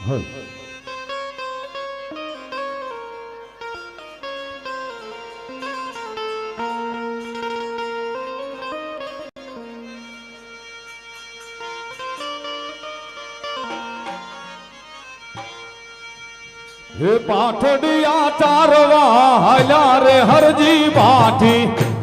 હે પાઠડિયા ચારવા હાલ્યા રે હરજી ભાઠી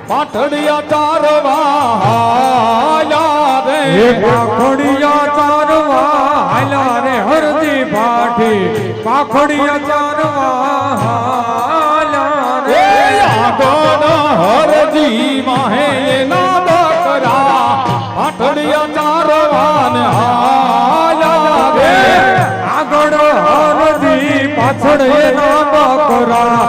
પાઠડિયા ચારવા હાલ્યા રે પાખડિયા ચારવા હાલ્યા રે હરજી ભાઠી પાખડિયા ચારવા હાલ્યા રે આગળ હરજી માહે ના બકરા પાઠડિયા ચારવા ને હાલ્યા રે આગળ હરજી પાછળ એના બકરા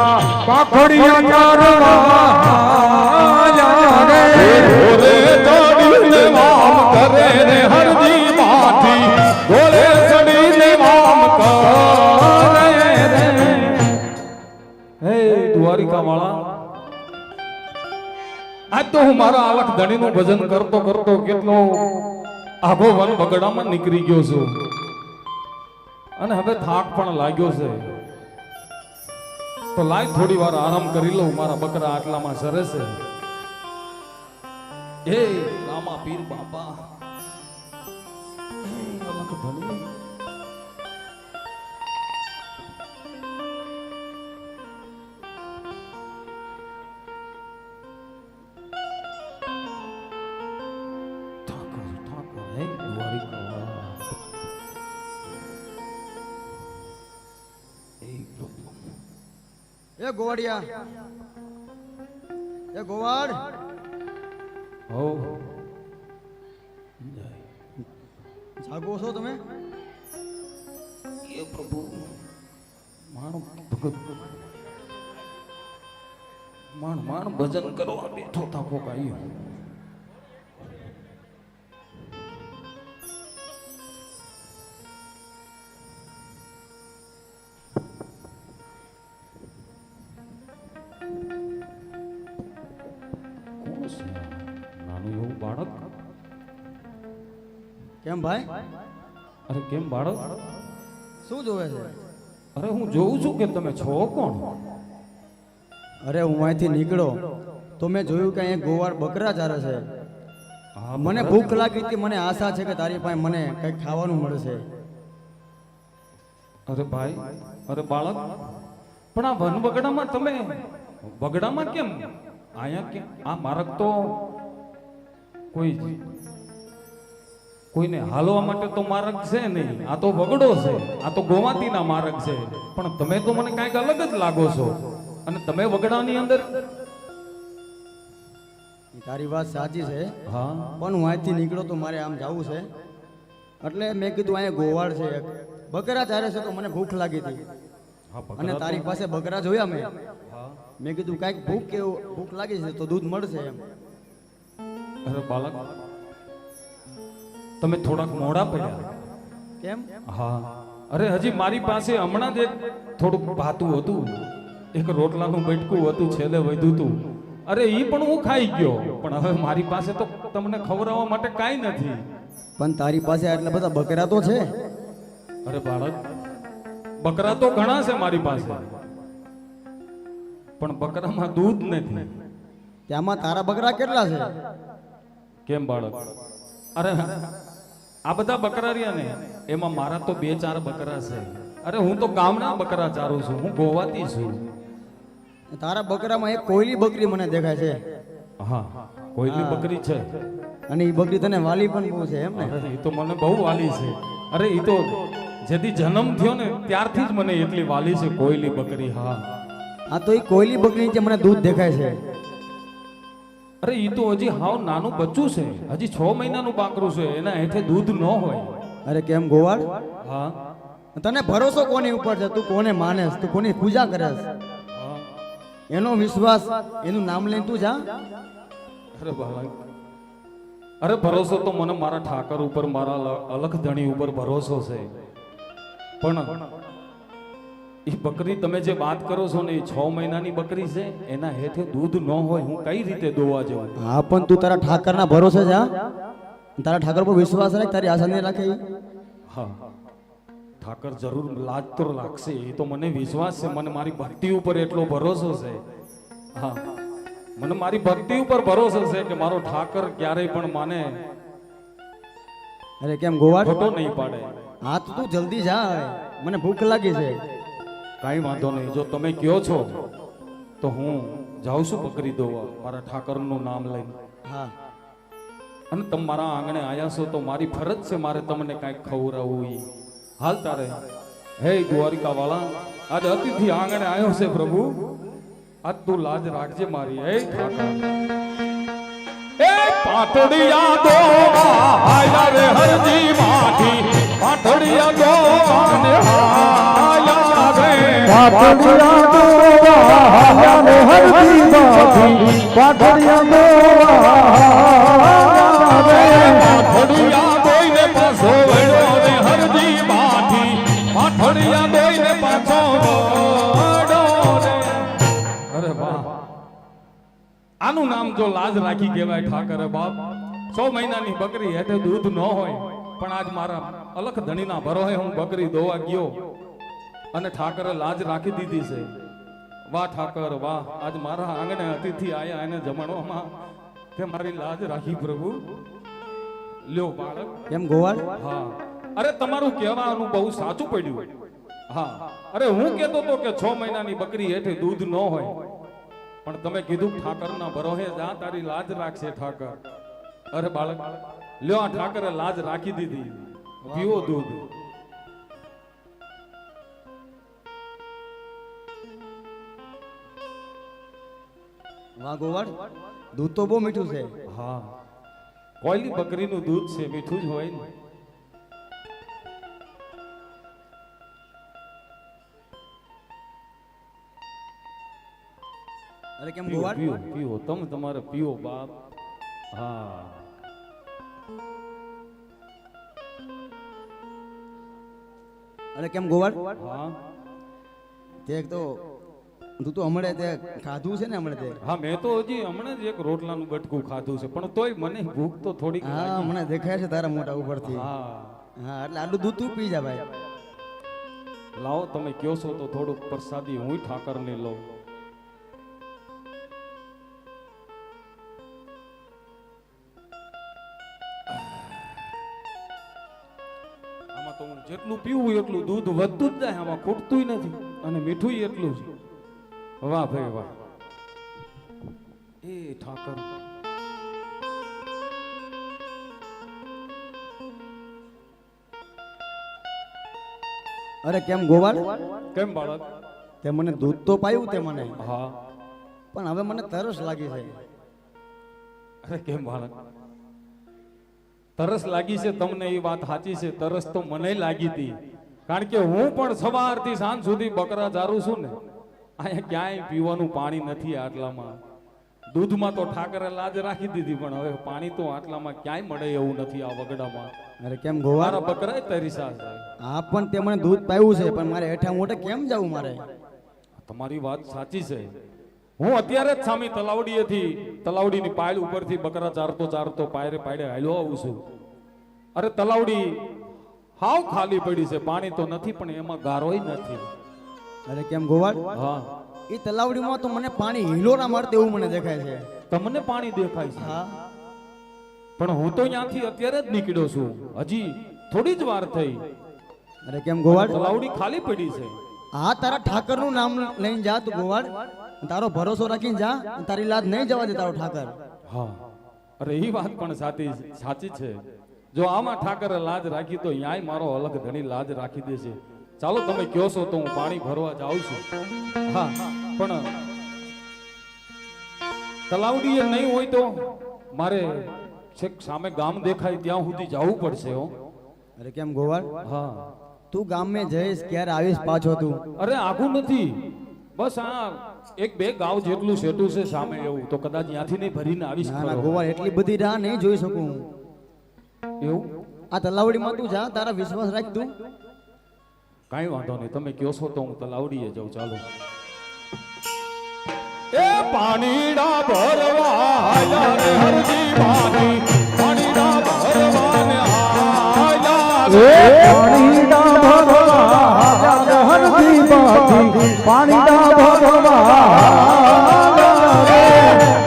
પાખડિયા ચારવા હાલ્યા રે ગોલે ચડીને વામ કરે રે હરજી માથી ગોલે ચડીને વામ કરે રે હે દ્વારિકા વાળા આજ તો હું મારા આલખ ધણીનું ભજન કરતો કરતો કેટલો આઘો વન બગડામાં નીકળી ગયો છું અને હવે થાક પણ લાગ્યો છે તો લાય થોડી વાર આરામ કરી લઉં મારા બકરા આટલામાં સરે છે એ રામા પીર બાપા અલખ ધણી ઠાકર ઠાકર હે દ્વારિકા એ ગોવાડિયા એ ગોવાડ હો જાગો છો તમે? એ પ્રભુ માણો ભગત માણ ભજન કરવા બેઠો થાકો કાઈ નાનું એવું બાળક કેમ ભાઈ, અરે કેમ બાળક શું જોવે છે? અરે હું જોઉં છું કે તમે છો કોણ? અરે હું અહીંથી નીકળો તો મેં જોયું કે અહીંયા ગોવાળ બકરા ચારે છે. મને ભૂખ લાગી હતી, મને આશા છે કે તારી પાસે મને કંઈક ખાવાનું મળશે. અરે ભાઈ, અરે બાળક, પણ આ વન બગડામાં તમે બગડામાં કેમ આયા કેમ? આ માર્ગ તો કોઈને હાલવા માટે તો માર્ગ છે નહીં, આ તો બગડો છે, આ તો ગોવાતીના માર્ગ છે. પણ તમે તો મને કાંઈક અલગ જ લાગો છો અને તમે બગડાની અંદર. તારી વાત સાચી છે, હા પણ હું અહીંથી નીકળો તો મારે આમ જવું છે એટલે મેં કીધું અહીંયા ગોવાળ છે, બકરા ચારે છે તો મને ભૂખ લાગી હતી અને તારી પાસે બકરા જોયા મેં કીધું કાંઈક ભૂખ લાગી છે તો દૂધ મળશે એમ. અરે બાળક, તમે થોડાક મોડા પડ્યા. કેમ? હા, અરે હજી મારી પાસે હમણાં જ એક થોડુંક ભાતું હતું, એક રોટલાનું બટકું હતું, છેલ્લે વધ્યું હતું. અરે ઈ પણ હું ખાઈ ગયો, પણ હવે મારી પાસે તો તમને ખવડાવવા માટે કાંઈ નથી. પણ તારી પાસે આટલા બધા બકરા તો છે. અરે બાળક, બકરા તો ઘણા છે મારી પાસે, પણ બકરામાં દૂધ નથી. ત્યાંમાં તારા બકરા કેટલા છે? કેમ બાળક? અરે આ બધા બકરા રહ્યા ને, એમાં મારા તો 2-4 બકરા છે. અરે હું તો ગામના બકરા ચારું છું, હું ગોવાતી છું. તારા બકરામાં એક કોયલી બકરી મને દેખાય છે. હા, કોઈની બકરી છે અને એ બકરી તને વાલી પણ બહુ છે એમ ને? અરે એ તો મને બહુ વાલી છે. અરે એ તો જેથી જન્મ થયો ને ત્યારથી જ મને એટલી વાલી છે કોઈલી બકરી. હા, આ તો એ કોયલી બકરી નીચે મને દૂધ દેખાય છે. અરે એ તો હજી હાવ નાનું બચ્ચું છે, હજી 6 મહિનાનું બાકરું છે, એના હેઠે દૂધ ન હોય. અરે કેમ ગોવાળ, હા, તને ભરોસો કોની ઉપર છે? તું કોને માનેસ? તું કોની પૂજા કરેસ? એનો વિશ્વાસ, એનું નામ લઈને તું જા. અરે બાળક, અરે ભરોસો તો મને મારા ઠાકર ઉપર, મારા અલખ ધણી ઉપર ભરોસો છે. પણ એ બકરી તમે જે વાત કરો છો ને, એ 6 મહિનાની બકરી છે, એના હેઠે દૂધ ન હોય, હું કઈ રીતે દોવા જાઉં? હા, પણ તું તારા ઠાકરના ભરોસે જા. તારા ઠાકર પર વિશ્વાસ રાખ, તારી આશા નહીં રાખે. હા, ઠાકર જરૂર લાજ તો લાગશે, એ તો મને વિશ્વાસ છે, મને મારી ભક્તિ ઉપર એટલો ભરોસો છે. હા, મને મારી ભક્તિ ઉપર ભરોસો છે કે મારો ઠાકર ક્યારેય પણ માને અરે કેમ ગોવાળ, ખોટો નહીં પાડે. હા તો તું જલ્દી જા, હવે મને ભૂખ લાગી છે. કાંઈ વાંધો નહીં, જો તમે કહો છો તો હું જાઉં છું બકરી દોવા મારા ઠાકરનું નામ લઈને. હા અને તમે મારા આંગણે આવ્યા છો તો મારી ફરજ છે મારે તમને કાંઈક ખવડાવવું. ઈ હાલ તારે હે દ્વારિકા વાળા, આજ અતિથિ આંગણે આવ્યો છે પ્રભુ, આજ તું લાજ રાખજે મારી. હે ઠાકર એ પાટડિયા દો આયા રે હરજી માઠી, પાટડિયા દો આને આયા રે પાટડિયા દોવા આયા રે હરજી માઠી, પાટડિયા દોવા આયા રે. પાટડિયા દોઈને પાછો વળ્યો રે હરજી માઠી, પાટડિયા દોઈને પાછો વળ્યો રે. અરે વાહ, આનું નામ જો લાજ રાખી કહેવાય ઠાકર. બાપ 6 મહિનાની બકરી હેઠે દૂધ ન હોય, પણ આજ મારા અલખ ધણીના ભરોહે હું બકરી દોવા ગયો અને ઠાકરે લાજ રાખી દીધી છે. વાહ ઠાકર વાહ, આજ મારા આંગણે અતિથિ આયા એને જમણવામાં તે મારી લાજ રાખી પ્રભુ. લ્યો બાળક. કેમ ગોવાળ, હા, અરે તમારું કહેવાનું બહુ સાચું પડ્યું. હા, અરે હું કહેતો તો કે 6 મહિનાની બકરી હેઠે દૂધ ન હોય, પણ તમે કીધું ઠાકરના ભરોહે જા તારી લાજ રાખશે ઠાકર. અરે બાળક, લ્યો આ ઠાકરે લાજ રાખી દીધી, પીવો દૂધ. વાહ ગોવાળ, દૂધ તો બહુ મીઠું છે. હા, કોઈની બકરીનું દૂધ છે, મીઠું જ હોય ને. અરે કેમ પીવો ગોવાળ, પીવો પીવો, તમે તમારે પીવો બાપ. હા, અરે કેમ ગોવાળ, હા તે તો તું તો હમણાં તે ખાધું છે ને હમણાં તે. હા, મેં તો હજી હમણાં જ એક રોટલાનું બટકું ખાધું છે, પણ તોય મને ભૂખ તો થોડીક હા લાગી. મને દેખાય છે તારા મોટા ઉપરથી. હા, હા એટલે આટલું દૂધ તું પી જા ભાઈ. લાવો તમે કયો છો તો થોડુંક પ્રસાદી હું ઠાકરને લઉં. આમાં તો હું જેટલું પીવું એટલું દૂધ વધતું જ જાય, આમાં ખૂટતું નથી, અને મીઠું એટલું જ. વાહ ભાઈ વાહ. એ ઠાકર, અરે કેમ ગોવાળ, કેમ બાળક? તે મને દૂધ તો પાયું તે મને, હા, પણ હવે મને તરસ લાગી છે. અરે કેમ બાળક, તરસ લાગી છે તમને એ વાત સાચી છે, તરસ તો મને લાગી હતી, કારણ કે હું પણ સવારથી સાંજ સુધી બકરા ચારું છું ને. અહીંયા ક્યાંય પીવાનું પાણી નથી આટલામાં. દૂધમાં તો ઠાકરે લાજ રાખી દીધી, પણ હવે પાણી તો આટલામાં ક્યાંય મળે એવું નથી આ વગડામાં. અરે કેમ ગોવાળ, મારા બકરા તરીસા છે. હા પણ તે મને દૂધ પાયું છે, પણ મારે હેઠા મોટે કેમ જવું મારે? તમારી વાત સાચી છે. હું અત્યારે જ સામી તલાવડીની પાયલ ઉપરથી બકરા ચારતો ચારતો પાયરે પાયડે હાલ્યો આવું છું. અરે તલાવડી હાવ ખાલી પડી છે, પાણી તો નથી, પણ એમાં ગારોય નથી. અરે કેમ ગોવાળ, હા, એ તલાવડીમાં તો મને પાણી હીલો ના મળતે એવું મને દેખાય છે. તમને પાણી દેખાય છે, હા પણ હું તો ત્યાંથી અત્યારે જ નીકળ્યો છું, હજી થોડી જ વાર થઈ. અરે કેમ ગોવાળ, તલાવડી ખાલી પડી છે. હા તારા ઠાકરનું નામ લઈને જા તું ગોવાળ, તારો ભરોસો રાખીને જા, તારી લાજ નહીં જવા દે તારો ઠાકર. હા, અરે એ વાત પણ સાચી છે. જો આમાં ઠાકરે લાજ રાખી તો ન્યાય મારો અલગ ઘણી લાજ રાખી દે છે. ચાલો તમે કહો છો તો હું પાણી ભરવા જાઉં છું. હા, પણ તલાવડી નહીં હોય તો મારે છેક સામે ગામ દેખાય ત્યાં સુધી જવું પડશે. હો, અરે કેમ ગોવાળ, હા, તું ગામ મેં જઈશ ક્યારે આવીશ પાછો તું? અરે આખું નથી, બસ આ 1-2 ગાવ જેટલું સેટું છે સામે, એવું તો કદાચ ત્યાંથી નહીં ભરીને આવીશ. ના ના ગોવાળ, એટલી બધી રાહ નહીં જોઈ શકું હું. એવું? આ તલાવડીમાં તું જા, તારા વિશ્વાસ રાખ તું. કાંઈ વાંધો નહીં, તમે કહો છો તો હું તલાવડીએ જાઉં. ચાલો. એ પાણીડા ભરવા આયા રે હરજી પાણી, પાણીડા ભરવા ને આયા રે. પાણીડા ભરવા પાણી ના ભગવાન રે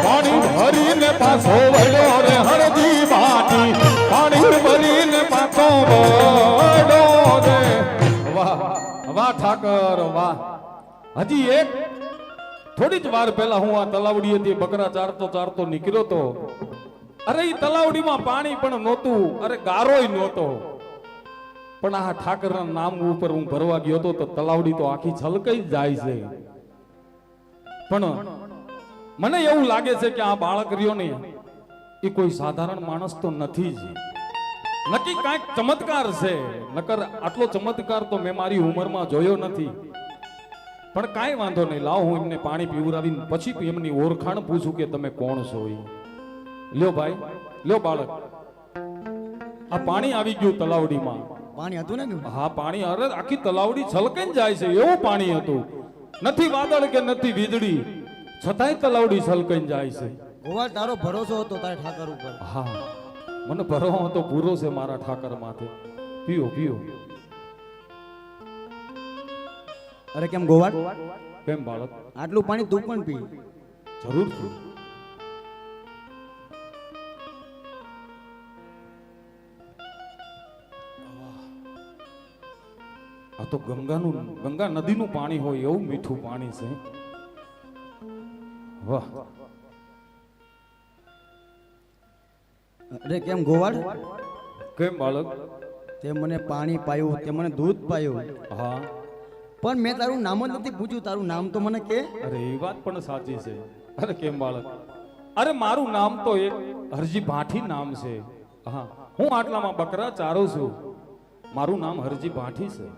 પાણી ભરીને પાછો વળ્યો રે હરજી બાટી પાણી ભરીને પાછો વળ્યો રે વાહ વાહ ઠાકર વાહ હજી એક થોડી જ વાર પહેલા હું આ તલાવડીએથી બકરા ચારતો ચારતો નીકળ્યો તો અરે ઈ તલાવડીમાં પાણી પણ નહોતું અરે ગારોય નહોતો પણ આ ઠાકરના નામ ઉપર હું ભરવા ગયો હતો તો તલાવડી તો આખી છલકાઈ જ જાય છે પણ મને એવું લાગે છે કે આ બાળક રહ્યો ને એ કોઈ સાધારણ માણસ તો નથી જ નક્કી કાંઈક ચમત્કાર છે નકર આટલો ચમત્કાર તો મેં મારી ઉંમરમાં જોયો નથી પણ કાંઈ વાંધો નહીં લાવ હું એમને પાણી પીવડાવીને પછી એમની ઓળખાણ પૂછું કે તમે કોણ છો એ લ્યો ભાઈ લ્યો બાળક આ પાણી આવી ગયું તલાવડીમાં પાણી હતું ને હા પાણી અરે આખી તલાવડી છલકાઈને જાય છે એવું પાણી હતું નથી વાદળ કે નથી વીજળી છતાંય તલાવડી છલકાઈને જાય છે ગોવાળ તારો ભરોસો હતો તારે ઠાકર ઉપર હા મને ભરવા તો પૂરો છે મારા ઠાકર માથે પીઓ પીઓ અરે કેમ ગોવાળ કેમ બાળક આટલું પાણી તું પણ પી જરૂરથી આ તો ગંગા નદીનું પાણી હોય એવું મીઠું પાણી છે વાહ અરે કેમ ગોવાળ કેમ બાળક તે મને પાણી પાયું તે મને દૂધ પાયું હા પણ મેં તારું નામ જ નથી પૂછ્યું તારું નામ તો મને કે અરે એ વાત પણ સાચી છે અરે કેમ બાળક અરે મારું નામ તો એક હરજી ભાઠી નામ છે હા હું આટલામાં બકરા ચારું છું મારું નામ હરજી ભાઠી છે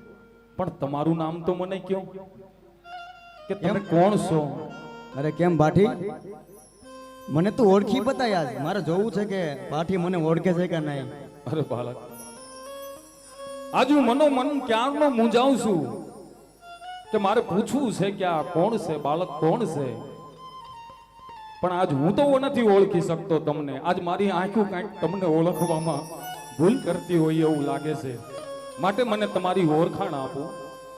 પણ તમારું નામ તો મને કયો કે તમે કોણ છો અરે કેમ ભાઠી મને તું ઓળખી બતાયા મારે જોવું છે કે ભાઠી મને ઓળખે છે કે નહીં અરે બાળક આજ હું મનોમન ક્યારનો મૂંઝાઉં છું કે મારે પૂછવું છે કે આ કોણ છે બાળક કોણ છે પણ આજ હું તો નથી ઓળખી શકતો તમને આજ મારી આંખો કાંઈક તમને ઓળખવામાં ભૂલ કરતી હોય એવું લાગે છે માટે મને તમારી ઓળખાણ આપો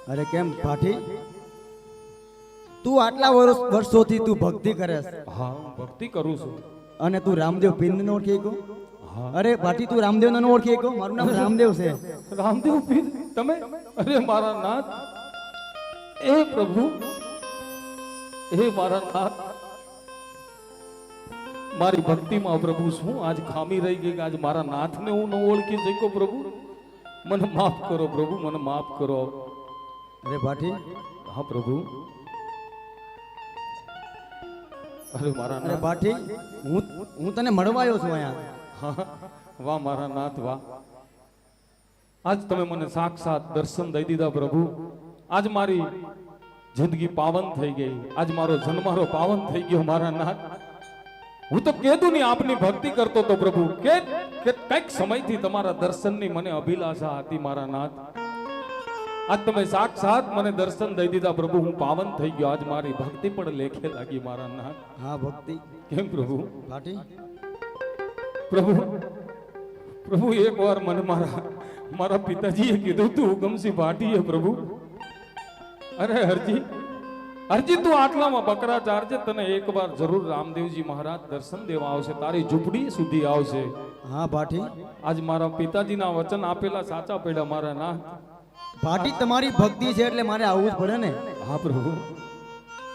અરે કેમ ભાઠી તું આટલા વર્ષોથી તું ભક્તિ કરે છે હા હું ભક્તિ કરું છું અને તું રામદેવ પીર ને ઓળખી ગયો હા અરે ભાઠી તું રામદેવ ને ઓળખી ગયો મારું નામ રામદેવ છે રામદેવ પીર તમે અરે મારા નાથ એ પ્રભુ એ મારા નાથ મારી ભક્તિમાં પ્રભુ શું આજ ખામી રહી ગઈ કે આજ મારા નાથને હું ન ઓળખી શક્યો પ્રભુ મને માફ કરો પ્રભુ મને માફ કરો અરે ભાઠી હા પ્રભુ અરે મારા અરે નાથ ભાઠી હું તને મળવા આવ્યો છું અહીંયા હા, વાહ મારા નાથ વાહ આજ તમે મને સાક્ષાત દર્શન દઈ દીધા પ્રભુ આજ મારી જિંદગી પાવન થઈ ગઈ આજ મારો જન્મારો પાવન થઈ ગયો મારા નાથ હું તો કીધું નહીં આપની ભક્તિ કરતો તો પ્રભુ કે કઈક સમયથી તમારા દર્શનની મને અભિલાષા હતી મારા નાથ આજ તમે સાક્ષાત મને દર્શન દઈ દીધા પ્રભુ હું પાવન થઈ ગયો આજ મારી ભક્તિ પણ લેખે લાગી મારા નાથ હા ભક્તિ કેમ પ્રભુ ભાઠી પ્રભુ પ્રભુ એક વાર મને મારા પિતાજીએ કીધું તું ગમસી ભાટીએ પ્રભુ અરે હરજી તું આટલામાં બકરા ચારજે તને એક વાર જરૂર રામદેવજી મહારાજ દર્શન દેવા આવશે તારી ઝૂંપડી સુધી આવશે હા ભાઠી આજ મારા પિતાજીના વચન આપેલા સાચા પડ્યા મારા નાથ ભાઠી તમારી ભક્તિ છે એટલે મારે આવવું જ પડે ને હા પ્રભુ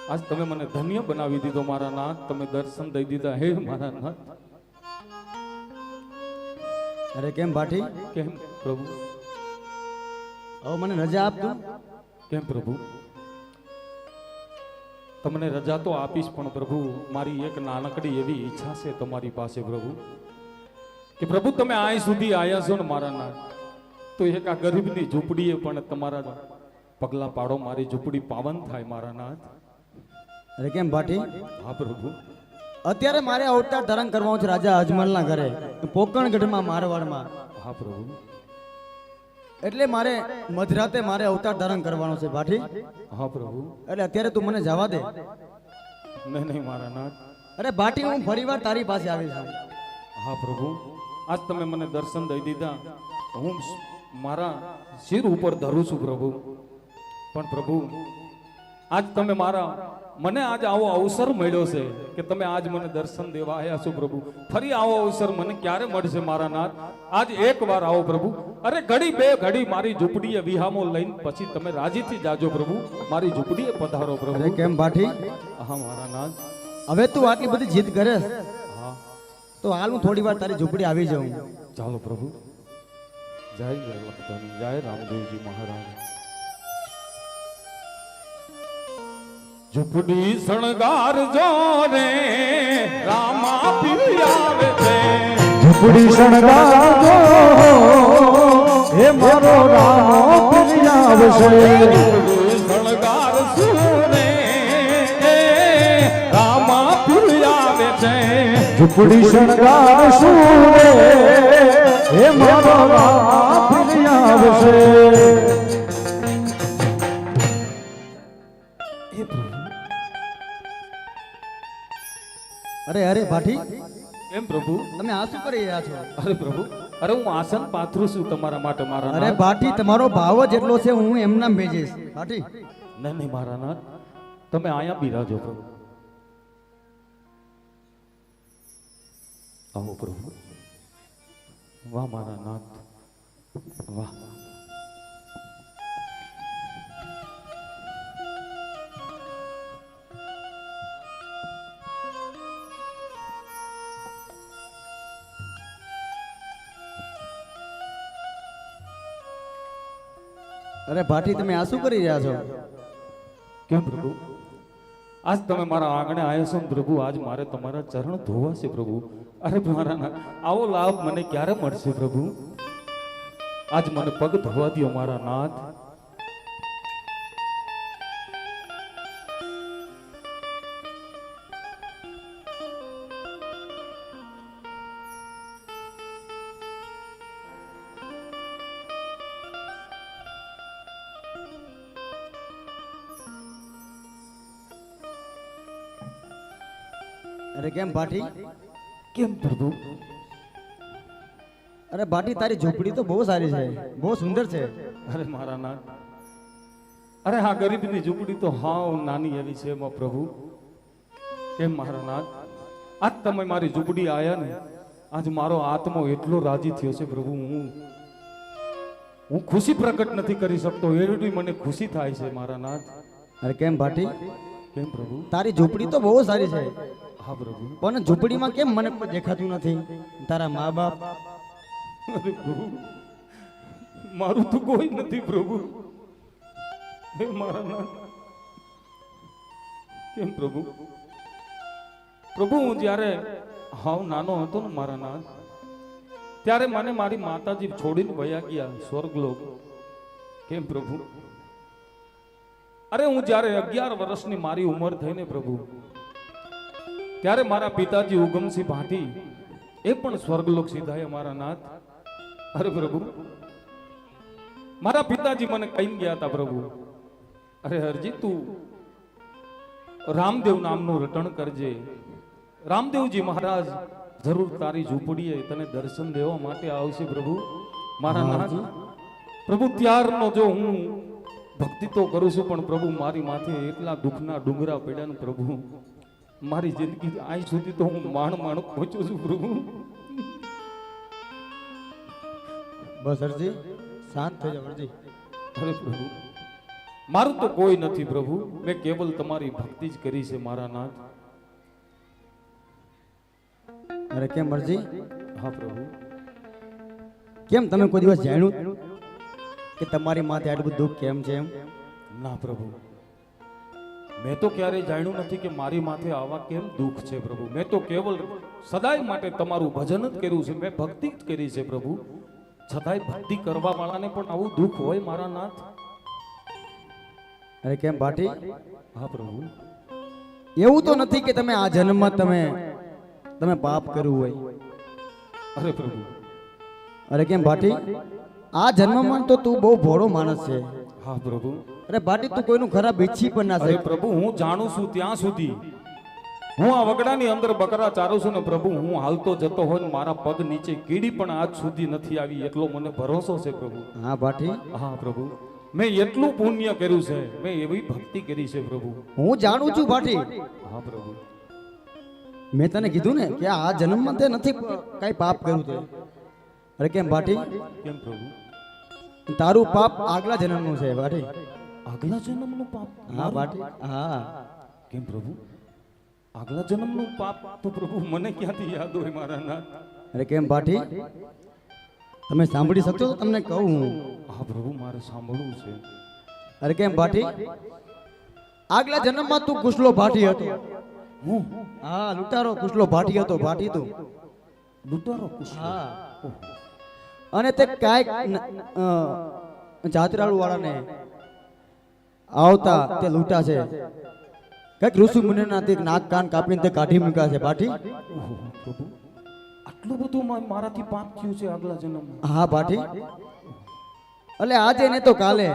આજ તમે મને ધન્ય બનાવી દીધો મારા નાથ તમે દર્શન દઈ દીધા હે મારા નાથ અરે કેમ ભાઠી કેમ પ્રભુ હવે મને રજા આપતું કેમ પ્રભુ તમને રજા તો આપીશ પણ પ્રભુ મારી એક નાનકડી એવી ઈચ્છા છે તમારી પાસે પ્રભુ કે પ્રભુ તમે અહીં સુધી આવ્યા છો ને મારા નાથ તો એક આ ગરીબની ઝૂંપડીએ પણ તમારા પગલા પાડો મારી ઝૂંપડી પાવન થાય મારા નાથ અરે કેમ ભાઠી હા પ્રભુ અત્યારે મારે અવતાર ધારણ કરવાનું છે રાજા અજમલના ઘરે પોકણગઢમાં મારવાડમાં હા પ્રભુ એટલે મારે મધરાતે મારે અવતાર ધારણ કરવાનો છે ભાઠી હા પ્રભુ એટલે અત્યારે તું મને જવા દે નહીં મારા નાથ અરે ભાઠી હું ફરીવાર તારી પાસે આવીશ હા પ્રભુ આજ તમે મને દર્શન દઈ દીધા હું મારા શિર ઉપર ધરું છું પ્રભુ પણ પ્રભુ આજ તમે મને આજ આવો અવસર મળ્યો છે કે તમે આજ મને દર્શન દેવા આવ્યા છો પ્રભુ. ફરી આવો અવસર મને ક્યારે મળશે મારા નાથ? આજ એકવાર આવો પ્રભુ. અરે ઘડી બે ઘડી મારી ઝૂંપડીએ વિહામો લઈને પછી તમે રાજીથી જાજો પ્રભુ. મારી ઝૂંપડીએ પધારો અરે પ્રભુ. કેમ ભાઠી, હા મારા નાથ. હવે તું આટલી બધી જીદ કરે હા તો હાલ હું થોડી વાર તારી ઝૂંપડી આવી જાઉં. ચાલો પ્રભુ. જય જય લખતાની જય રામદેવજી મહારાજ. ઝૂંપડી શણગારજો રે રામા પીર આવે છે. ઝૂંપડી શણગારજો હે મારો રામ પીર આવશે. ઝૂંપડી શણગારશું રે રામા પીર આવે છે. ઝૂંપડી શણગારશું હે મારો રામ પીર આવશે. એ પ્રભુ. અરે અરે ભાઠી, એમ પ્રભુ. તમે આ શું કરી રહ્યા છો? અરે પ્રભુ, અરે હું આસન પાથરું છું તમારા માટે મારા અરે નાથ. ભાઠી, તમારો ભાવ જ એટલો છે, હું એમના ભેજીશ. ભાઠી, નહીં નહીં મારા નાથ, તમે અહીંયા બિરાજો પ્રભુ. આવો પ્રભુ. વાહ મારા નાથ, વાહ. અરે ભાઠી, તમે આ શું કરી રહ્યા છો? કેમ પ્રભુ? આજ તમે મારા આંગણે આવ્યા છો ને પ્રભુ. આજ મારે તમારા ચરણ ધોવા છે પ્રભુ. અરે મારા નાથ, આવો લાભ મને ક્યારે મળશે પ્રભુ? આજ મને પગ ધોવા દ્યો મારા નાથ. અરે કેમ ભાઠી? કેમ પ્રભુ? અરે ભાઠી, તારી ઝૂંપડી તો બહુ સારી છે, બહુ સુંદર છે. અરે મારા નાથ, અરે હા ગરીબની ઝૂંપડી તો હાવ નાની એવી છે એમાં પ્રભુ. કેમ મારા નાથ? આજ તમે મારી ઝૂંપડી આયા ને, આજ મારો આત્મો એટલો રાજી થયો છે પ્રભુ. હું ખુશી પ્રકટ નથી કરી શકતો, એવી મને ખુશી થાય છે મારા નાથ. અરે કેમ ભાઠી? કેમ પ્રભુ? તારી ઝૂંપડી તો બહુ સારી છે, હા પ્રભુ. પણ ઝૂંપડીમાં કેમ મને કોઈ દેખાતું નથી? તારા મા બાપ? અરે પ્રભુ, મારું તો કોઈ નથી પ્રભુ. હે મારા નાથ, કેમ પ્રભુ? પ્રભુ, હું જ્યારે હાવ નાનો હતો ને મારા નાથ, ત્યારે મને મારી માતાજી છોડીને વયા ગયા સ્વર્ગલોક. કેમ પ્રભુ? અરે હું જ્યારે 11 વર્ષની મારી ઉંમર થઈને પ્રભુ, ત્યારે મારા પિતાજી ઉગમસિંહ ભાટી એ પણ સ્વર્ગલોક સીધાયા મારા નાથ. અરે પ્રભુ, મારા પિતાજી મને કહીને ગયા હતા પ્રભુ, અરે હરજી તું રામદેવ નામનું રટણ કરજે. રામદેવજી મહારાજ જરૂર તારી ઝૂંપડીએ તને દર્શન દેવા માટે આવશે પ્રભુ. મારા નાથ પ્રભુ, ત્યારનો જો હું ભક્તિ તો કરું છું, પણ પ્રભુ મારી માથે એટલા દુઃખના ડુંગરા પડ્યા ને પ્રભુ. મારી જિંદગી આજ સુધી તો હું માણ પહોંચ્યો છું પ્રભુ. બસ અરજી, શાંત થઈ જાવ અરજી. અરે પ્રભુ, મારું તો કોઈ નથી પ્રભુ. મેં કેવલ તમારી ભક્તિ જ કરી છે મારા નાથ. અરે કેમ અરજી? હા પ્રભુ. કેમ તમે કોઈ દિવસ જાણ્યું કે તમારી માથે આટલું બધું દુઃખ કેમ છે એમ? ના પ્રભુ, મેં તો ક્યારેય જાણ્યું નથી કે મારી માથે આવા કેમ દુઃખ છે પ્રભુ. મેં તો કેવલ સદાય માટે તમારું ભજન જ કર્યું છે, મેં ભક્તિ જ કરી છે પ્રભુ. છતાંય ભક્તિ કરવા વાળાને પણ આવું દુઃખ હોય મારા નાથ? અરે કેમ ભાઠી? હા પ્રભુ. એવું તો નથી કે તમે આ જન્મમાં તમે પાપ કર્યું હોય? અરે પ્રભુ. અરે કેમ ભાઠી? આ જન્મમાં તો તું બહુ ભોળો માણસ છે. હા પ્રભુ. અરે ભાઠી, તું કોઈનું ખરાબ ઈચ્છી પણ ના અરે શકે. પ્રભુ, હું જાણું છું ત્યાં સુધી હું આ વગડાની અંદર બકરા ચારું છું ને પ્રભુ. હું હાલતો જતો હોય ને મારા પગ નીચે કીડી પણ આજ સુધી નથી આવી, એટલો મને ભરોસો છે પ્રભુ. હા ભાઠી, હા પ્રભુ. મેં એટલું પુણ્ય કર્યું છે, મેં એવી ભક્તિ કરી છે પ્રભુ. હું જાણું છું ભાટી, હા પ્રભુ. મેં તને કીધું ને કે આ જન્મમાં તે નથી કઈ પાપ કર્યું તે. અરે કેમ ભાટી, કેમ પ્રભુ? તારું પાપ આગલા જન્મનું છે ભાટી. આગલા જન્મનું પાપ? હા ભાટી, હા. કેમ પ્રભુ? આગલા જન્મનું પાપ તો પ્રભુ મને ક્યાંથી યાદ હોય મારા નાથ? અરે કેમ ભાટી, તમે સાંભળી શકશો તો તમને કહું હું. હા પ્રભુ, મારે સાંભળવું છે. અરે કેમ ભાટી, આગલા જન્મમાં તું કુશલો ભાટી હતો. હું? હા, લૂંટારો કુશલો ભાટી હતો. ભાટી તું. લૂંટારો કુશલો? હા. અને તે કાંઈક જાત્રાળુ વાળાને આવતા તે લૂંટા છે. કઈક ઋષિ મુનિના તે નાક કાન કાપીને તે કાઢી મૂક્યા છે ભાટી. ઓહો પ્રભુ, આટલું બધું મારાથી પાપ થયું છે આગલા જન્મમાં? હા ભાટી, એટલે આજે ને તો કાલે,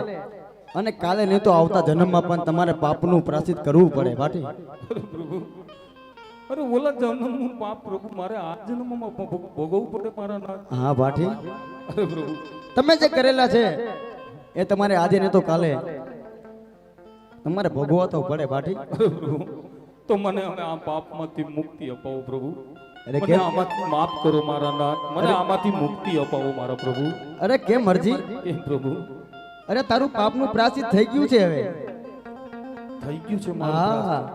અને કાલે ને તો આવતા જન્મમાં પણ તમારે પાપનું પ્રાયશ્ચિત કરવું પડે ભાટી. અરે પ્રભુ, અરે ઓલા જન્મનું પાપ પ્રભુ મારે આ જન્મમાં ભોગવવું પડે મારા નાથ? હા ભાટી, અરે પ્રભુ, તમે જે કરેલા છે એ તમારે આજે ને તો કાલે તમારે ભોગવવા તો પડે ભાટી. અરે પ્રભુ, તો મને હવે આ પાપમાંથી મુક્તિ અપાવો પ્રભુ. અરે મને કેમ? આમાંથી માફ કરો મારા નાથ, મને આમાંથી મુક્તિ અપાવો મારા પ્રભુ. અરે કેમ મરજી? કેમ પ્રભુ? અરે તારું પાપનું પ્રાયશ્ચિત થઈ ગયું છે હવે. થઈ ગયું છે મારું હા, પ્રાયશ્ચિત?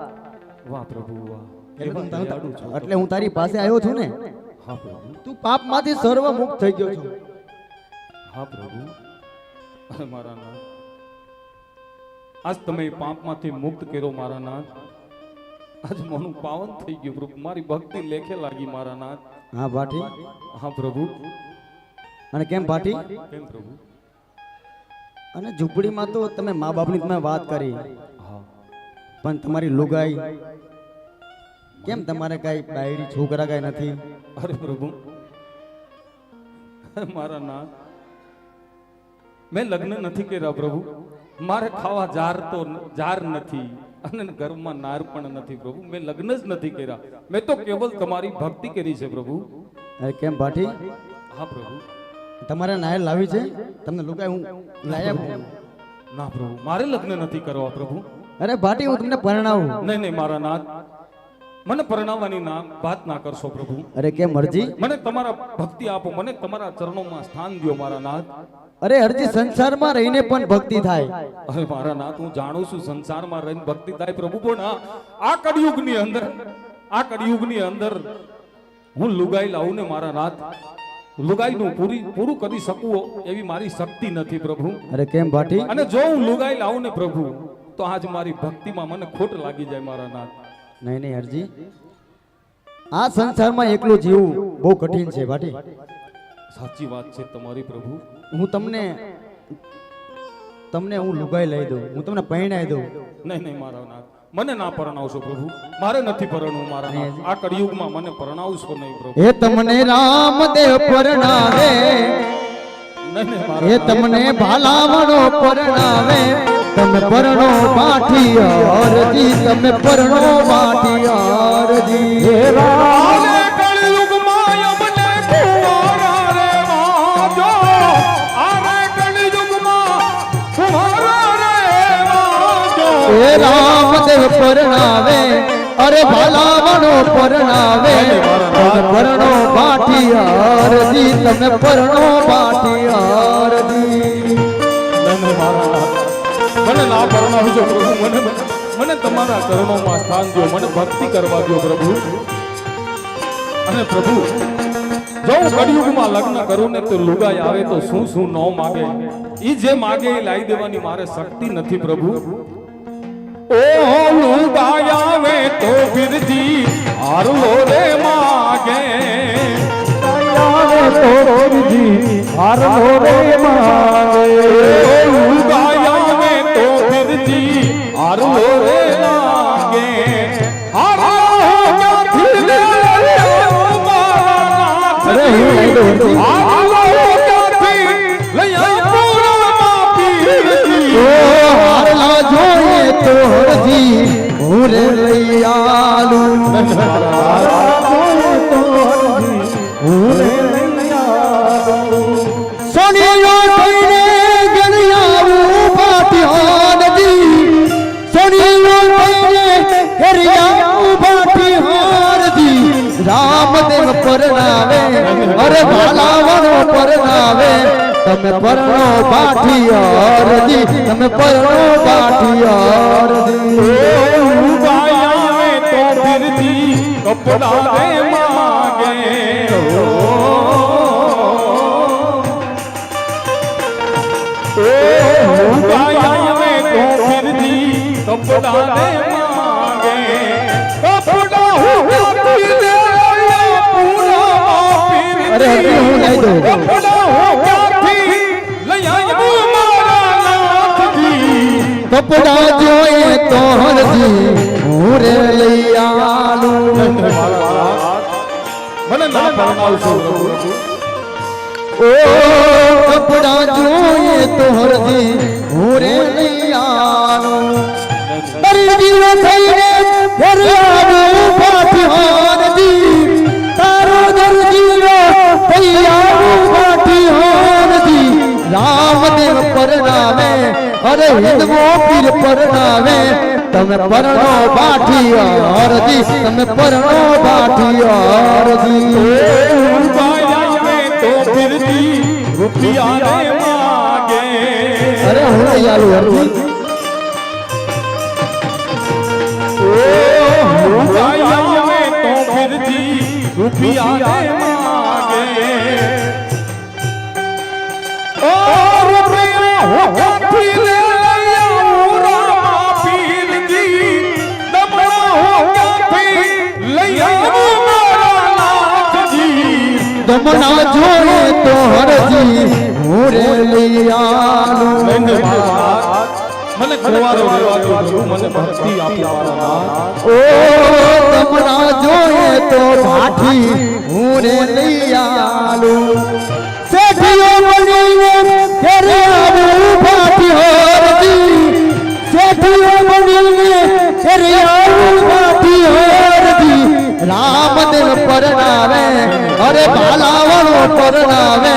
વાહ પ્રભુ વાહ, એવા દયાળુ છો. એટલે હું તારી પાસે આવ્યો છું ને. હા પ્રભુ, તું પાપમાંથી સર્વ મુક્ત થઈ ગયો છું. હા પ્રભુ. અરે મારા નાથ, આજ તમે પાપમાંથી મુક્ત કર્યો મારા નાથ. આજ મનું પાવન થઈ ગયું પ્રભુ, મારી ભક્તિ લેખે લાગી મારા નાથ. હા ભાટી, હા પ્રભુ. અને કેમ ભાટી, કેમ પ્રભુ? અને ઝૂંપડીમાં તો તમે મા બાપની તમે વાત કરી, હા. પણ તમારી લુગાઈ કેમ, તમારે કઈ બાયડી છોકરા કઈ નથી? અરે પ્રભુ, મારા નાથ, મેં લગ્ન નથી કર્યા પ્રભુ. મારે ખાવા જાર નથી અને ઘરમાં નાર પણ નથી પ્રભુ. મેં લગ્ન જ નથી કર્યા, મેં તો કેવલ તમારી ભક્તિ કરી છે પ્રભુ. અરે કેમ ભાટી, હા પ્રભુ. તમારે નાયર લાવી છે? તમને લુગાઈ હું લાયા આપું? ના પ્રભુ, મારે લગ્ન નથી કરવા પ્રભુ. અરે ભાટી, હું તમને પરણાવું. નહીં નહીં મારા નાથ, મને પરણાવવાની વાત ના કરશો પ્રભુ. અરે કેમ મરજી? મને તમારા ભક્તિ આપો, મને તમારા ચરણોમાં સ્થાન દો મારા નાથ. અરે હરજી, સંસારમાં રહીને પણ ભક્તિ થાય. અરે મારા નાથ, હું જાણું છું સંસારમાં રહીને ભક્તિ થાય પ્રભુ, પણ આ કળિયુગની અંદર હું લુગાઈ લાવું ને મારા નાથ, લુગાઈનું પૂરું કરી શકું એવી મારી શક્તિ નથી પ્રભુ. અરે કેમ ભાટી? અને જો હું લુગાઈ લાવું ને પ્રભુ, તો આજ મારી ભક્તિમાં મને ખોટ લાગી જાય મારા નાથ. નહીં નહીં હરજી, આ સંસારમાં એકલું જીવવું બહુ કઠિન છે ભાટી. સાચી વાત છે તમારી પ્રભુ. હું તમને હું લુગાઈ લઈ દઉં, હું તમને પરણાઈ દઉં. નહીં નહીં મારા નાથ, મને ના પરણાવશો પ્રભુ. મારે નથી પરણવું મારા નાથ. આ કળિયુગમાં મને પરણાવશો નહીં પ્રભુ. એ તમને રામદેવ પરણાવે, નહીં નહીં મારા એ નાથ. તમને ભાલાવણો પરણાવે. તમે પરણો પાઠિયારજી, તમે પરણો પાઠિયારજી. આલે કળિયુગમાં અમને કુંવારા રે વાજો. આલે કળિયુગમાં કુંવારા રે વાજો. એ રામદેવ પરણાવે, અરે ભાલાવણો પરણાવે. તમે પરણો પાઠિયારજી, તમે પરણો પાઠિયારજી. નહીં નહીં મારા નાથ, મને ના પરણાવજો પ્રભુ. મને તમારા ચરણોમાં સ્થાન દો, મને ભક્તિ કરવા દો પ્રભુ. અને પ્રભુ, જો હું કળિયુગમાં લગ્ન કરું ને તો લુગાઈ આવે તો શું ન માગે, ઈ જે માગે એ લાવી દેવાની મારે શક્તિ નથી પ્રભુ. ઓ લુગાઈ આવે તો ફિરજી હારલો રે માગે. લુગાઈ આવે તો ફિરજી હારલો રે લાગે. હારો ક્યાંથી લે મારા નાથ. અરે હું લઈ દઉં હરજી. હારો ક્યાંથી લઈ પૂરમાં પીરજી. ઓ હારલા જોઈએ તો હરજી, હું રે લઈ આલું. સોનિયો થઈને ગણિયાવું તમે પરણો બાઠિયારજી તમે પરણો બાઠિયારજી ઉગાયા તો ફિરતી કપડા ને માગે ઉગાયા તો ફિરતી કપડા ને માગે કપડા હું ક્યાંથી લે આયા પૂરા ફિરતી અરે હજી હું લઈ દઉં કપડા હું ક્યાંથી લઈ આયા મારા નાથજી કપડા જોઈએ તો હરજી હું રે લઈ આલું મને ના પરણાવશો ઓ કપડા જોઈએ તો હરજી હું રે લઈ આલું તારી જીવો થઈને ઘરે આવું બાઠિયારજી તારો દરજીવો થઈ આવું બાઠિયારજી રામદેવ પરણાવે અરે હિંદવો પીર પરણાવે તમે પરણો બાઠિયારજી તમે પરણો બાઠિયારજી તો ફિરતી રૂપિયા ને માગે અરે હું લઈ આલું હરજી તો ફિરતી રૂપિયા ને માગે ઓ રૂપિયા હો ક્યાંથી લે આયા રામા પીરજી દમણા હો ક્યાંથી લઈ આયા મારા નાથજી દમણા જોઈએ તો હરજી હું રે લઈ આલું મને કુંવારો રહેવા દો પ્રભુ મને ભક્તિ આપી મારા નાથ ઓ દમણા જોઈએ તો બાઠી હું રે લઈ આલું શેઠિયો બનીને ઘરે આવું બાઠિયારજી શેઠિયો બનીને ઘરે આવું બાઠિયારજી રામદેવ પરણાવે અરે બાલાવણો પરણાવે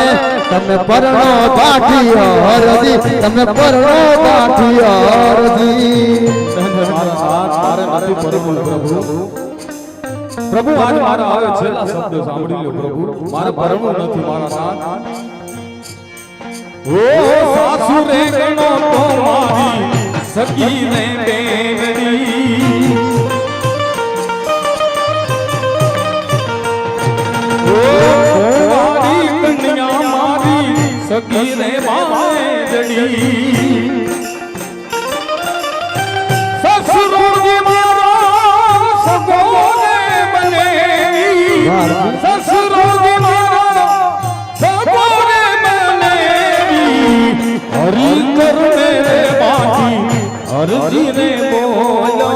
તમે પરણો બાઠિયારજી તમે પરણો બાઠિયારજી મારે નથી પરમું પ્રભુ પ્રભુ આજ મારા આવે છેલ્લા શબ્દ સાંભળી લો પ્રભુ મારે પરમું નથી મારા નાથ ઓ સાસુ રે ગણો તો મારી સગી ને બેનડી ઓ મારી કન્યા મારી સગી રે બાંધડી સસુરોજી મારા સગોને બને સસુરોજી મારા સગોને બને હરી કરુણે રે બાકી હરજી રે બોલો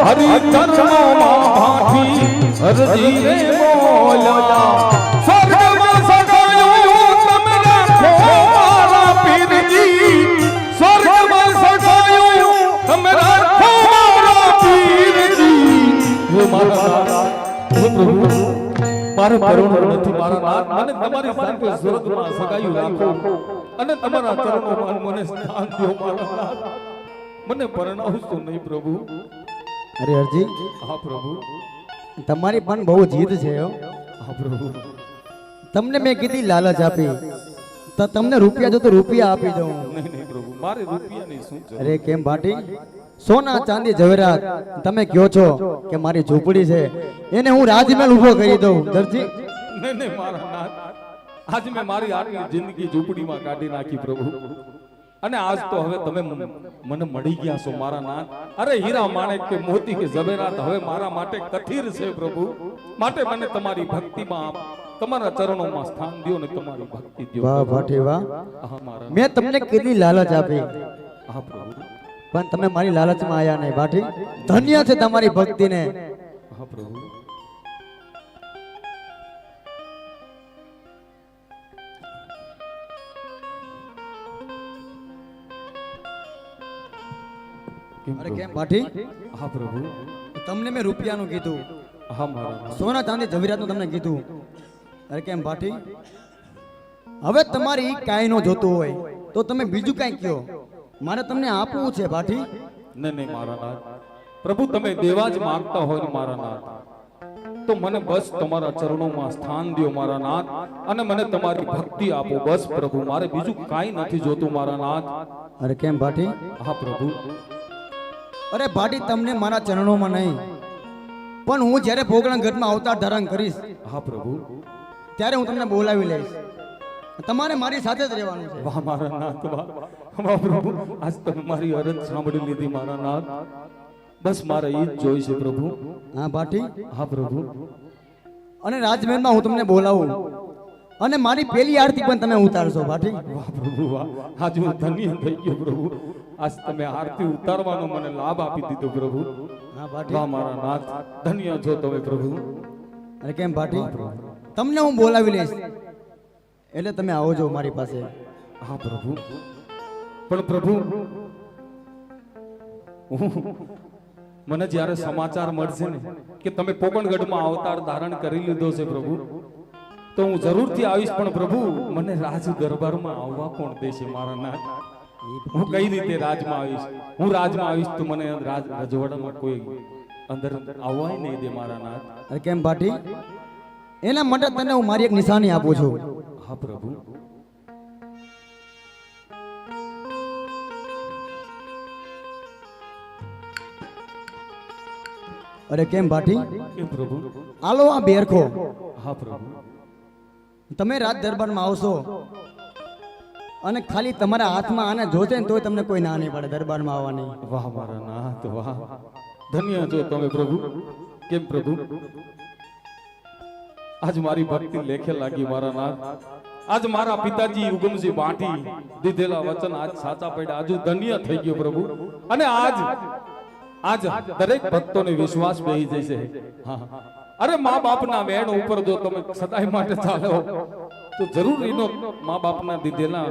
હરી ચરણો માં ભાઠી હરજી રે બોલો સ્વર્ગમાં સગાયો તમે રાખો મારા પીરજી સ્વર્ગમાં સગાયો તમે રાખો મારા પીરજી હે મારા હે પ્રભુ મારે પરણવું નથી મારા નાથ મને તમારી સાથે સ્વર્ગમાં સગાયું રાખો અને તમારા ચરણોમાં મને સ્થાન દો મારા નાથ મને પરણાવશો નહીં પ્રભુ અરે હરજી હા પ્રભુ તમારી પણ બહુ જીદ છે હો. હા પ્રભુ તમને મેં કીધી લાલચ આપી તો તમને રૂપિયા જો તો રૂપિયા આપી દઉં. નહીં નહીં પ્રભુ મારે રૂપિયાની શું જરૂર અરે કેમ ભાટી સોના ચાંદી જવેરાત તમે કહો છો કે મારી ઝૂંપડી છે એને હું રાજમહેલ ઊભો કરી દઉં દરજી. નહીં નહીં મારા નાથ આજ મેં મારી આટલી જિંદગી ઝૂંપડીમાં કાઢી નાખી પ્રભુ અને આજ તો હવે તમે મને મળી ગયા છો મારા નાથ. અરે હીરા માણેક કે મોતી કે ઝવેરાત હવે મારા માટે કથિર છે પ્રભુ માટે મને તમારી ભક્તિમાં તમારા ચરણોમાં સ્થાન દ્યો ને તમારી ભક્તિ દ્યો વાહ ભાટી વાહ. હા મારા મેં તમને કેટલી લાલચ આપી હા પ્રભુ પણ તમે મારી લાલચમાં આયા નહીં ભાટી. ધન્ય છે તમારી ભક્તિને. હા પ્રભુ અરે કેમ ભાટી હા પ્રભુ તમને મેં રૂપિયાનું કીધું હા મારા સોના ચાંદી જવેરાતનું તમને કીધું. અરે કેમ ભાટી હવે તમારી કાંઈ નો જોતું હોય તો તમે બીજું કાંઈ કહો મારે તમને આપવું છે ભાટી. નહીં નહીં મારા નાથ પ્રભુ તમે દેવા જ માંગતા હોય ને મારા નાથ તો મને બસ તમારા ચરણોમાં સ્થાન દો મારા નાથ, અને મને તમારી ભક્તિ આપો બસ પ્રભુ. મારે બીજું કાંઈ નથી જોતું મારા નાથ. અરે કેમ ભાટી? હા પ્રભુ. અરે ભાટી, તમને મારા ચરણોમાં નહીં, પણ હું જ્યારે પોકરણ ગઢમાં અવતાર ધારણ કરીશ, હા પ્રભુ. ત્યારે હું તમને બોલાવી લઈશ. તમારે મારી સાથે જ રહેવાનું છે. વાહ મારા નાથ, વાહ વાહ પ્રભુ. આજ તમે મારી અરજ સાંભળી લીધી મારા નાથ. બસ મારે એ જ જોઈ છે પ્રભુ. હા ભાટી. હા પ્રભુ. અને રાજમહેલમાં હું તમને બોલાવું, અને મારી પેલી આરતી પણ તમે ઉતારશો ભાટી. વાહ પ્રભુ વાહ. આજ હું ધન્ય થઈ ગયો પ્રભુ. આજ તમે આરતી ઉતારવાનો મને લાભ આપી દીધો પ્રભુ. હા ભાટી. વાહ મારા નાથ, ધન્ય છો તમે પ્રભુ. અરે કેમ ભાટી? તમને હું બોલાવી લઈશ, એટલે તમે આવજો મારી પાસે. હા પ્રભુ. પણ પ્રભુ, મને જ્યારે સમાચાર મળશે ને કે તમે પોકણગઢમાં અવતાર ધારણ કરી લીધો છે પ્રભુ, તો હું જરૂરથી આવીશ. પણ પ્રભુ, મને રાજ દરબારમાં આવવા કોણ દેશે મારા નાથ? હું કઈ રીતે રાજમાં આવીશ? હું રાજમાં આવીશ તો મને રાજ રજવાડામાં કોઈ અંદર આવવાય નહીં દે મારા નાથ. અરે કેમ ભાટી? એના માટે તને હું મારી એક નિશાની આપું છું. હા પ્રભુ. અરે કેમ ભાટી? કે પ્રભુ. આલો આ બેરખો. હા પ્રભુ. તમે રાજ દરબારમાં આવશો, અને ખાલી તમારા હાથમાં આને જોશે ને તોય તમને કોઈ ના નહીં પડે દરબારમાં આવવાની. વાહ મારા નાથ, વાહ. ધન્ય છો તમે પ્રભુ. કેમ પ્રભુ? આજ મારી ભક્તિ લેખે લાગી મારા નાથ. આજ મારા પિતાજી ઉગમસિંહ બાટી દીધેલા વચન આજ સાચા પડ્યા. આજુ ધન્ય થઈ ગયો પ્રભુ. અને આજ દરેક ભક્તોને વિશ્વાસ બેહી જશે. હા. અરે મા બાપના વેણ ઉપર જો તમે સદાય માટે ચાલો તો જરૂર એનો મા બાપના દીધેલા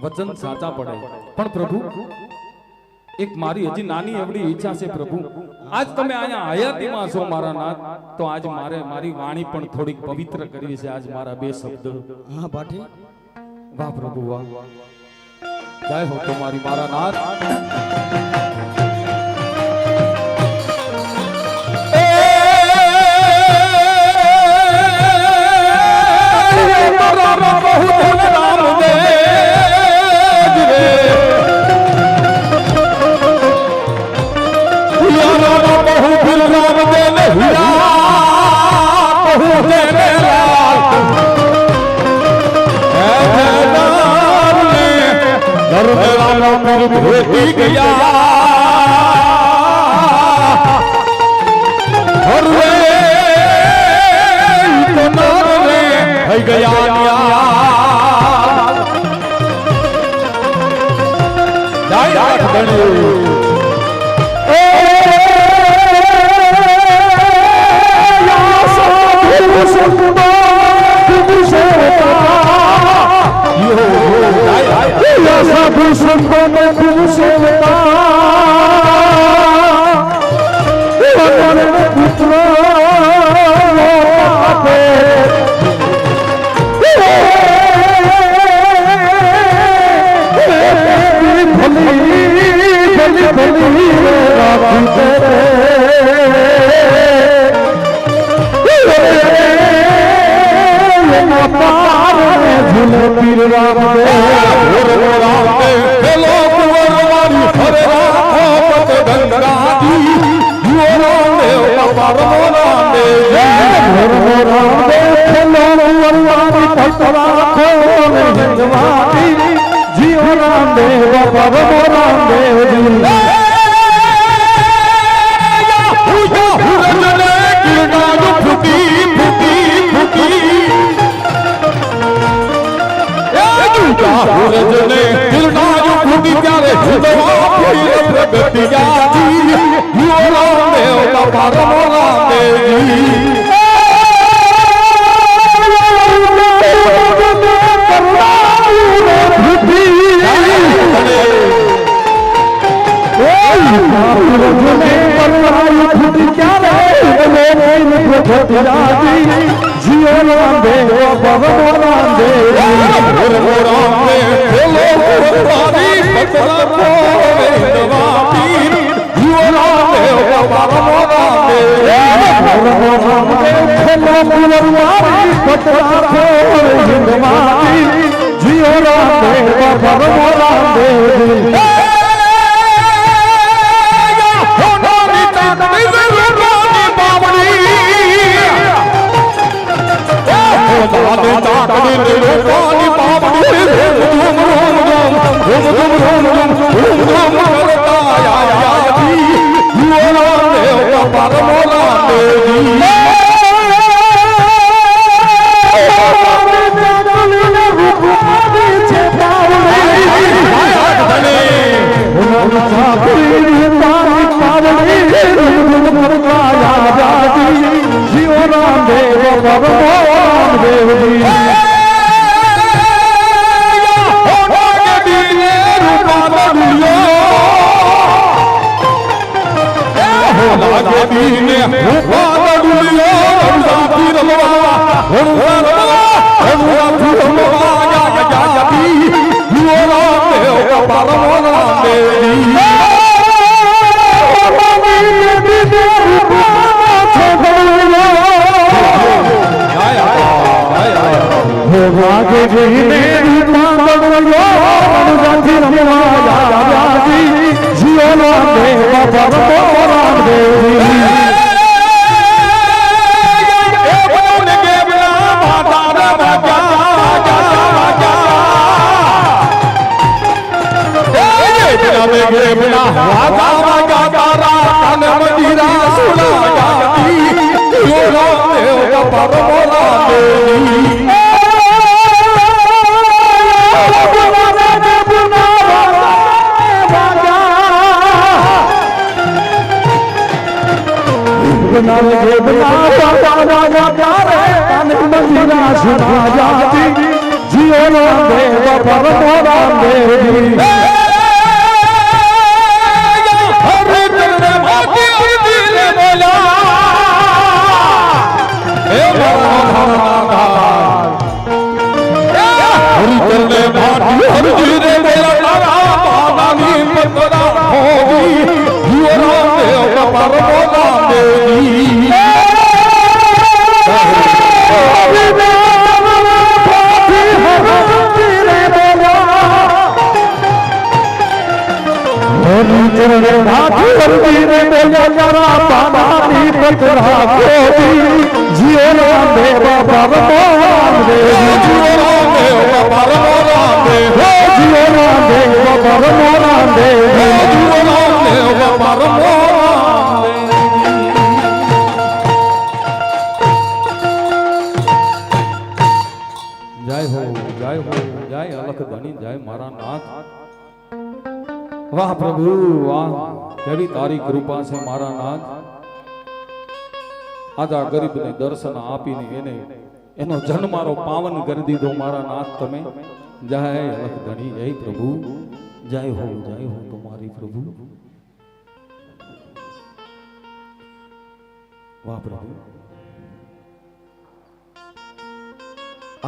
વચન સાચા પડે. પણ પ્રભુ, એક મારી હજી નાની એવડી ઈચ્છા છે પ્રભુ. આજ તમે અહીંયા હયાતીમાં છો મારા નાથ, તો આજ મારી વાણી પણ થોડીક પવિત્ર કરવી છે. આજ મારા બે શબ્દ. હા ભાટી. વાહ પ્રભુ વાહ. જય હો તમારી મારા નાથ. જીઓ રામ દેવ બાબા રામ દેવ વાહ પ્રભુ વાહ, કેવી તારી કૃપા છે મારા નાથ. આજ આ ગરીબને દર્શન આપીને એને એનો જન્મારો પાવન કરી દીધો મારા નાથ તમે. જય અલખ ધણી, જય પ્રભુ, જય હો તમારી પ્રભુ. વાહ પ્રભુ,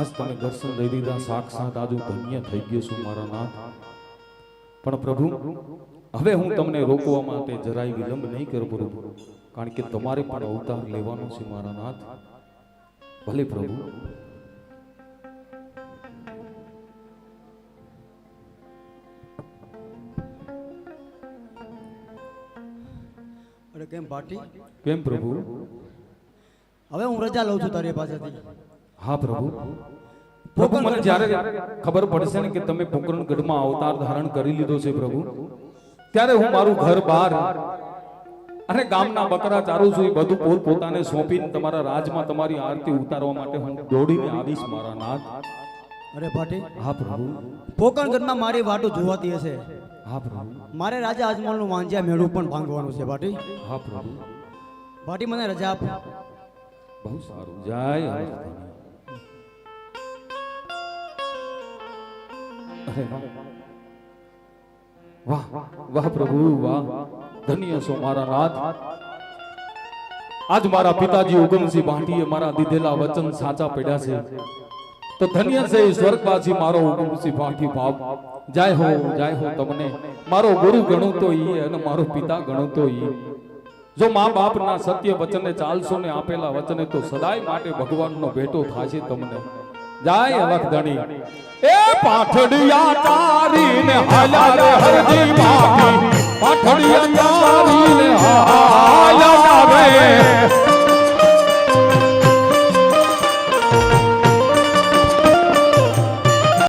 આજ તમે દર્શન દઈ દીધા સાક્ષાત. આજુ ધન્ય થઈ ગયો છું મારા નાથ. પણ પ્રભુ હવે હું તમને રોકવા માટે જરાય વિલંબ નહીં કરું પ્રભુ, કારણ કે તમારે પણ અવતાર લેવાનો છે મારા નાથ. ભલે પ્રભુ. અરે કેમ પાટી? કેમ પ્રભુ? હવે હું રજા લઉં છું તારી પાસેથી. હા પ્રભુ. પ્રભુ મને જ્યારે ખબર પડશે ને કે તમે પોકરણગઢમાં અવતાર ધારણ કરી લીધો છે પ્રભુ, ત્યારે હું મારું ઘર બહાર અને ગામના બકરા ચારું છું એ બધું પોત પોતાને સોંપીને તમારા રાજમાં તમારી આરતી ઉતારવા માટે હું દોડીને આવીશ મારા નાથ. અરે પાટી. હા પ્રભુ. પોકરણગઢમાં મારી વાટો જોવાતી હશે. હા પ્રભુ. મારે રાજા અજમલનું વાંજિયા મેળું પણ ભાંગવાનું છે પાટી. હા પ્રભુ. પાટી મને રજા આપ. બહુ સારું. જય હનુમાન. વાહ વાહ પ્રભુ વાહ, ધન્ય છો મારા નાથ. આજ મારા પિતાજી ઉગમસિંહ ભાટીએ મારા દીધેલા વચન સાચા પડ્યા છે, તો ધન્ય છે સ્વર્ગવાસી મારો ઉગમસિંહ ભાટી બાપ. જય હો તમને. મારો ગુરુ ગણું તો ઈ અને મારો પિતા ગણું તો ઈ. જો મા બાપના સત્ય વચને ચાલશો ને આપેલા વચને તો સદાય માટે ભગવાનનો ભેટો થાશે તમને. જાય અલખ ધણી એ પાઠડિયા તારીને હાલ્યા રે હરજી બાકી પાઠડિયા તારીને હાલ્યા રે